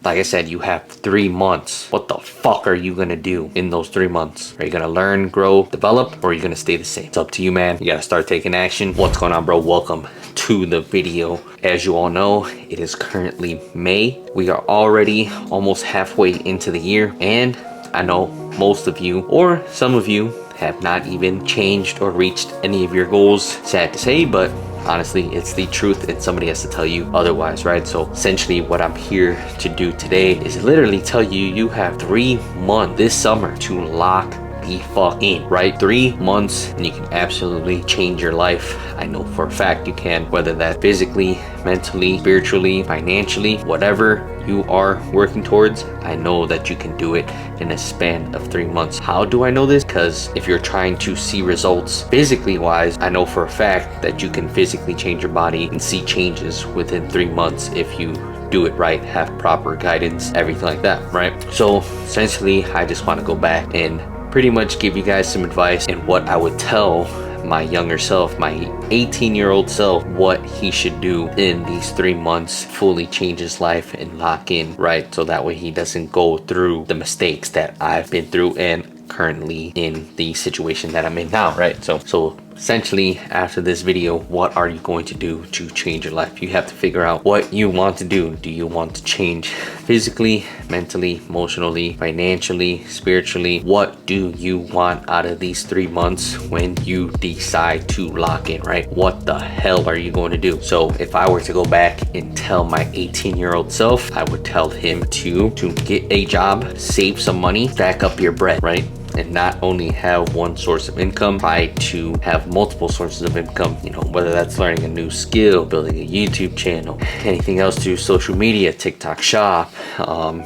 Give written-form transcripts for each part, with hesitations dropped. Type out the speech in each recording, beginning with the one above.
Like I said, you have 3 months. What the fuck are you gonna do in those 3 months? Are you gonna learn, grow, develop, or are you gonna stay the same? It's up to you, man. You gotta start taking action. What's going on, bro? Welcome to the video. As you all know, it is currently May. We are already almost halfway into the year, and I know most of you, or some of you, have not even changed or reached any of your goals. Sad to say, but honestly, it's the truth and somebody has to tell you otherwise, right? So essentially what I'm here to do today is literally tell you you have 3 months this summer to lock the fuck in, right? 3 months and you can absolutely change your life. I know for a fact you can, whether that's physically, mentally, spiritually, financially, whatever you are working towards, I know that you can do it in a span of 3 months. How do I know this? Because if you're trying to see results physically wise, I know for a fact that you can physically change your body and see changes within 3 months if you do it right, have proper guidance, everything like that, right? So essentially, I just want to go back and pretty much give you guys some advice and what I would tell my younger self, my 18-year-old self, what he should do in these 3 months, fully change his life and lock in, right? So that way he doesn't go through the mistakes that I've been through and currently in the situation that I'm in now, right? So essentially, after this video, what are you going to do to change your life? You have to figure out what you want to do. Do you want to change physically, mentally, emotionally, financially, spiritually? What do you want out of these 3 months when you decide to lock in, right? What the hell are you going to do? So if I were to go back and tell my 18-year-old self, I would tell him to get a job, save some money, stack up your bread, right? And not only have one source of income, try to have multiple sources of income, you know, whether that's learning a new skill, building a YouTube channel, anything else through social media, TikTok shop,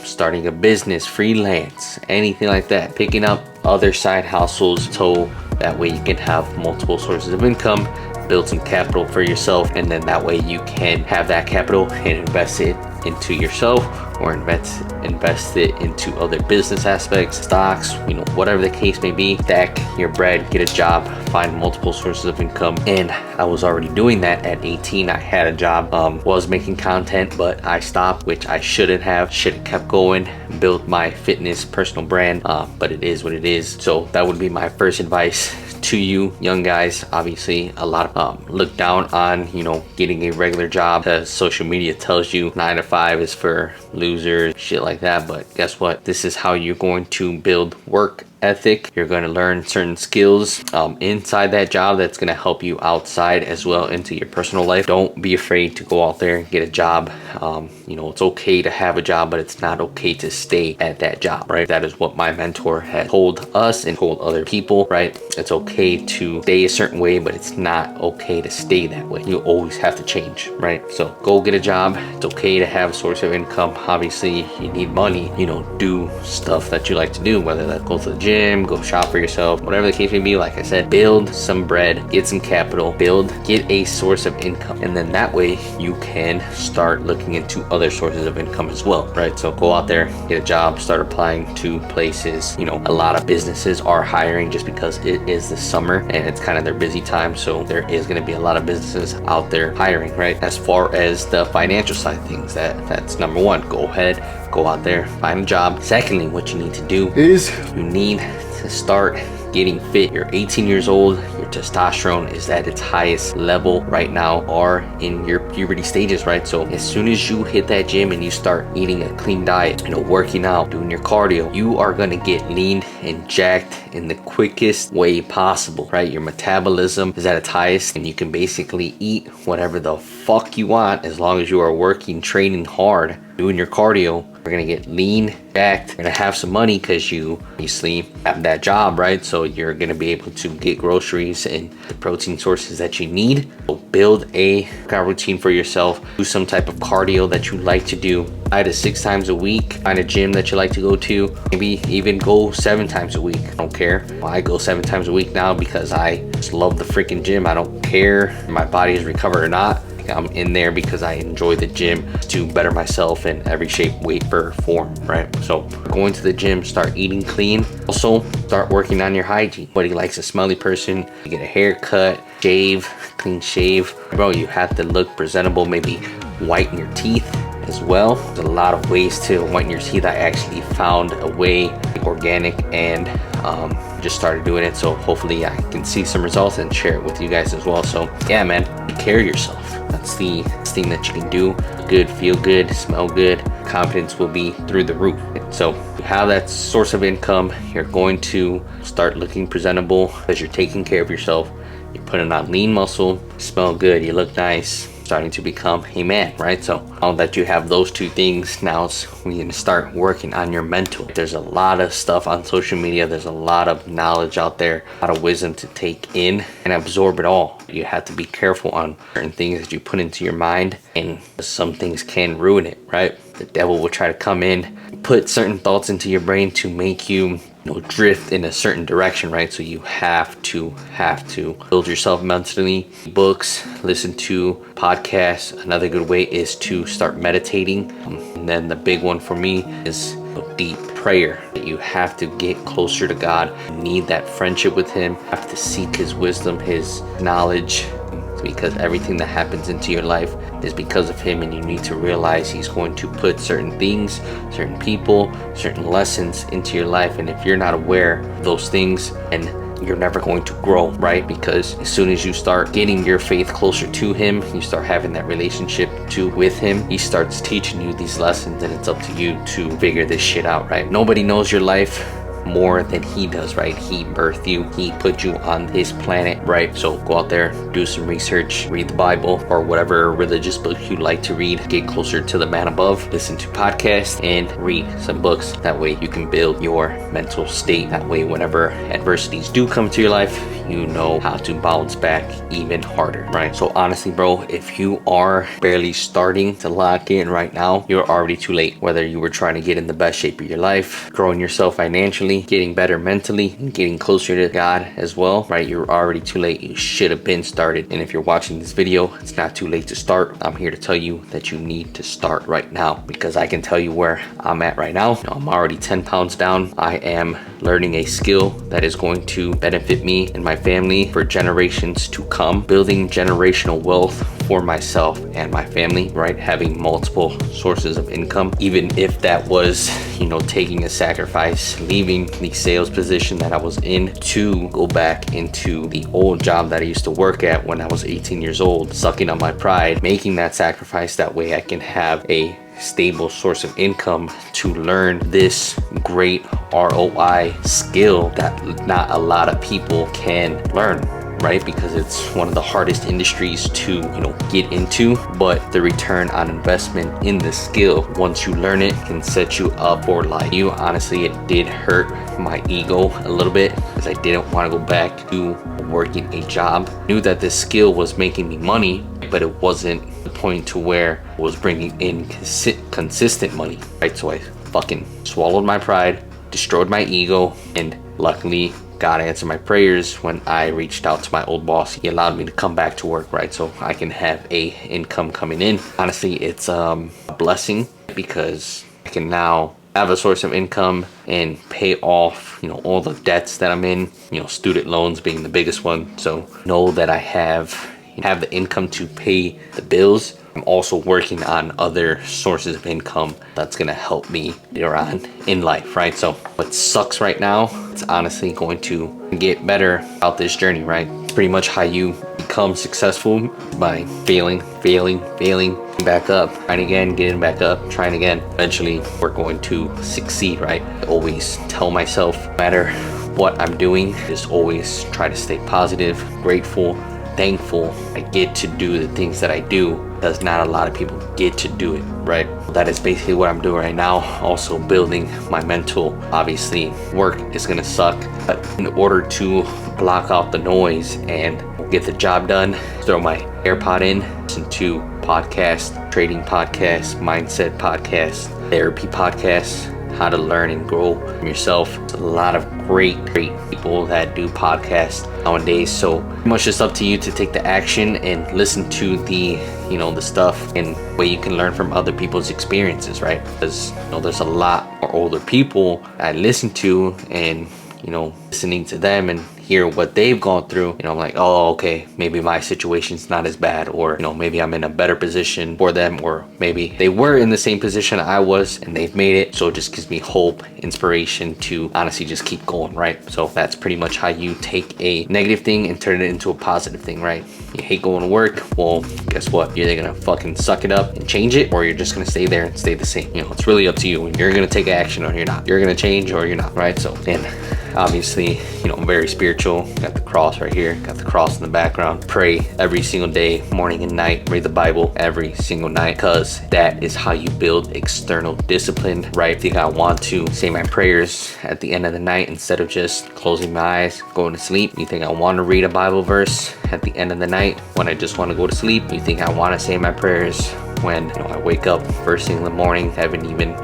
starting a business, freelance, anything like that, picking up other side hustles so that way you can have multiple sources of income, build some capital for yourself, and then that way you can have that capital and invest it into yourself or invest it into other business aspects, stocks, you know, whatever the case may be. Stack your bread, get a job, find multiple sources of income. And I was already doing that at 18. I had a job, was making content, but I stopped, which I shouldn't have. Should have kept going, built my fitness personal brand, but it is what it is. So that would be my first advice to you young guys. Obviously a lot of look down on, you know, getting a regular job, because social media tells you 9 to 5 is for losers, shit like that. But guess what? This is how you're going to build work ethic. You're going to learn certain skills inside that job that's going to help you outside as well into your personal life. Don't be afraid to go out there and get a job. You know, it's okay to have a job, but it's not okay to stay at that job, right? That is what my mentor had told us and told other people, right? It's okay to stay a certain way, but it's not okay to stay that way. You always have to change, right? So go get a job. It's okay to have a source of income. Obviously you need money, you know, do stuff that you like to do, whether that goes to the gym, go shop for yourself, whatever the case may be. Like I said, build some bread, get some capital, get a source of income, and then that way you can start looking into other sources of income as well, right? So go out there, get a job, start applying to places. You know, a lot of businesses are hiring just because it is the summer and it's kind of their busy time, so there is going to be a lot of businesses out there hiring, right? As far as the financial side of things, that's number one. Go ahead, go out there, find a job. Secondly, what you need to do is you need to start getting fit. You're 18 years old, your testosterone is at its highest level right now, or in your puberty stages, right? So as soon as you hit that gym and you start eating a clean diet, you know, working out, doing your cardio, you are gonna get lean and jacked in the quickest way possible, right? Your metabolism is at its highest and you can basically eat whatever the fuck you want as long as you are working, training hard, doing your cardio. You're gonna get lean, jacked. You're gonna have some money because you obviously have that job, right? So you're gonna be able to get groceries and the protein sources that you need. So build a workout routine for yourself. Do some type of cardio that you like to do 5 to 6 times a week. Find a gym that you like to go to. Maybe even go 7 times a week. I don't care. I go 7 times a week now because I just love the freaking gym. I don't care if my body is recovered or not. I'm in there because I enjoy the gym to better myself in every shape, weight, or form, right? So going to the gym, start eating clean. Also, start working on your hygiene. Nobody likes a smelly person. You get a haircut, shave, clean shave. Bro, you have to look presentable, maybe whiten your teeth. as well. There's a lot of ways to whiten your teeth. I actually found a way organic and just started doing it, so hopefully I can see some results and share it with you guys as well. So yeah, man, take care of yourself. That's the thing that you can do. Good, feel good, smell good, confidence will be through the roof. So you have that source of income, you're going to start looking presentable because you're taking care of yourself. You're putting on lean muscle, you smell good, you look nice, starting to become a man, right? So now that you have those two things, now we can start working on your mental. There's a lot of stuff on social media, there's a lot of knowledge out there, a lot of wisdom to take in and absorb it all. You have to be careful on certain things that you put into your mind, and some things can ruin it, right? The devil will try to come in, put certain thoughts into your brain to make you drift in a certain direction, right? So you have to build yourself mentally. Books, listen to podcasts. Another good way is to start meditating. And then the big one for me is deep prayer. You have to get closer to God. You need that friendship with him. You have to seek his wisdom, his knowledge, because everything that happens into your life is because of him, and you need to realize he's going to put certain things, certain people, certain lessons into your life, and if you're not aware of those things, and you're never going to grow, right? Because as soon as you start getting your faith closer to him, you start having that relationship with him, he starts teaching you these lessons, and it's up to you to figure this shit out, right? Nobody knows your life more than he does, right? He birthed you, he put you on his planet, right? So go out there, do some research, read the Bible or whatever religious book you like to read, get closer to the man above, listen to podcasts and read some books. That way you can build your mental state. That way whenever adversities do come to your life, you know how to bounce back even harder, right? So honestly, bro, if you are barely starting to lock in right now, you're already too late. Whether you were trying to get in the best shape of your life, growing yourself financially, getting better mentally, and getting closer to God as well, right? You're already too late. You should have been started. And if you're watching this video, it's not too late to start. I'm here to tell you that you need to start right now, because I can tell you where I'm at right now. I'm already 10 pounds down. I am learning a skill that is going to benefit me and my family for generations to come, building generational wealth for myself and my family, right? Having multiple sources of income, even if that was, taking a sacrifice, leaving the sales position that I was in to go back into the old job that I used to work at when I was 18 years old, sucking on my pride, making that sacrifice. That way I can have a stable source of income to learn this great ROI skill that not a lot of people can learn, right? Because it's one of the hardest industries to get into, but the return on investment in the skill, once you learn it, can set you up for life. Honestly, it did hurt my ego a little bit because I didn't want to go back to working a job. I knew that this skill was making me money, but it wasn't the point to where it was bringing in consistent money, right? So I fucking swallowed my pride, destroyed my ego, and luckily God answered my prayers when I reached out to my old boss. He allowed me to come back to work, right? So I can have a income coming in. Honestly, it's a blessing because I can now have a source of income and pay off, all the debts that I'm in, student loans being the biggest one. So know that I have the income to pay the bills. I'm also working on other sources of income that's gonna help me later on in life, right? So what sucks right now, it's honestly going to get better about this journey, right? It's pretty much how you become successful, by failing, back up, trying again, getting back up, trying again. Eventually we're going to succeed, right? I always tell myself, no matter what I'm doing, just always try to stay positive, grateful, thankful I get to do the things that I do, because not a lot of people get to do it, right? That is basically what I'm doing right now. Also building my mental. Obviously work is gonna suck, but in order to block out the noise and get the job done, throw my AirPod in, listen to podcasts, trading podcasts, mindset podcasts, therapy podcasts, how to learn and grow from yourself. There's a lot of great people that do podcasts nowadays, so pretty much just up to you to take the action and listen to the the stuff and way you can learn from other people's experiences, right? Because there's a lot more older people I listen to, and listening to them and hear what they've gone through, I'm like, oh, okay, maybe my situation's not as bad, or maybe I'm in a better position for them, or maybe they were in the same position I was and they've made it. So it just gives me hope, inspiration to honestly just keep going, right? So that's pretty much how you take a negative thing and turn it into a positive thing, right? You hate going to work, well, guess what? You're either gonna fucking suck it up and change it, or you're just gonna stay there and stay the same. It's really up to you, and you're gonna take action or you're not. You're gonna change or you're not, right? So, and obviously, I'm very spiritual. Got the cross right here, got the cross in the background. Pray every single day, morning and night. Read the Bible every single night, because that is how you build external discipline, right? I think I want to say my prayers at the end of the night instead of just closing my eyes, going to sleep. You think I want to read a Bible verse at the end of the night when I just want to go to sleep? You think I want to say my prayers when I wake up first thing in the morning, haven't even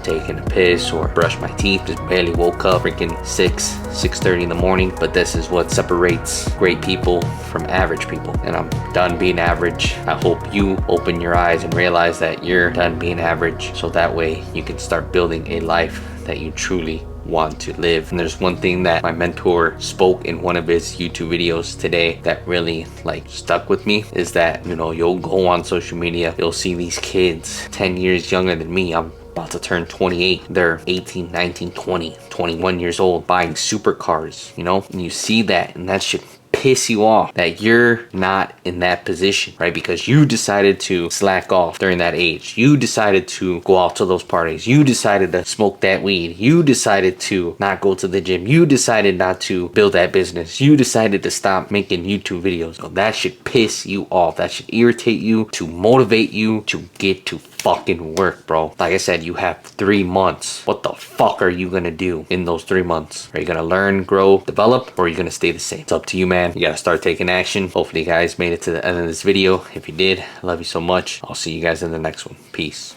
taken a piss or brushed my teeth, just barely woke up, freaking 6:30 in the morning? But this is what separates great people from average people, and I'm done being average. I hope you open your eyes and realize that you're done being average, so that way you can start building a life that you truly want to live. And there's one thing that my mentor spoke in one of his YouTube videos today that really stuck with me, is that you'll go on social media, you'll see these kids 10 years younger than me. I'm about to turn 28. They're 18, 19, 20, 21 years old, buying supercars, and you see that, and that should piss you off that you're not in that position, right? Because you decided to slack off during that age. You decided to go out to those parties. You decided to smoke that weed. You decided to not go to the gym. You decided not to build that business. You decided to stop making YouTube videos. So that should piss you off. That should irritate you, to motivate you to get to fucking work, bro. Like I said, you have 3 months. What the fuck are you gonna do in those 3 months? Are you gonna learn, grow, develop, or are you gonna stay the same? It's up to you, man. You gotta start taking action. Hopefully you guys made it to the end of this video. If you did, I love you so much. I'll see you guys in the next one. Peace.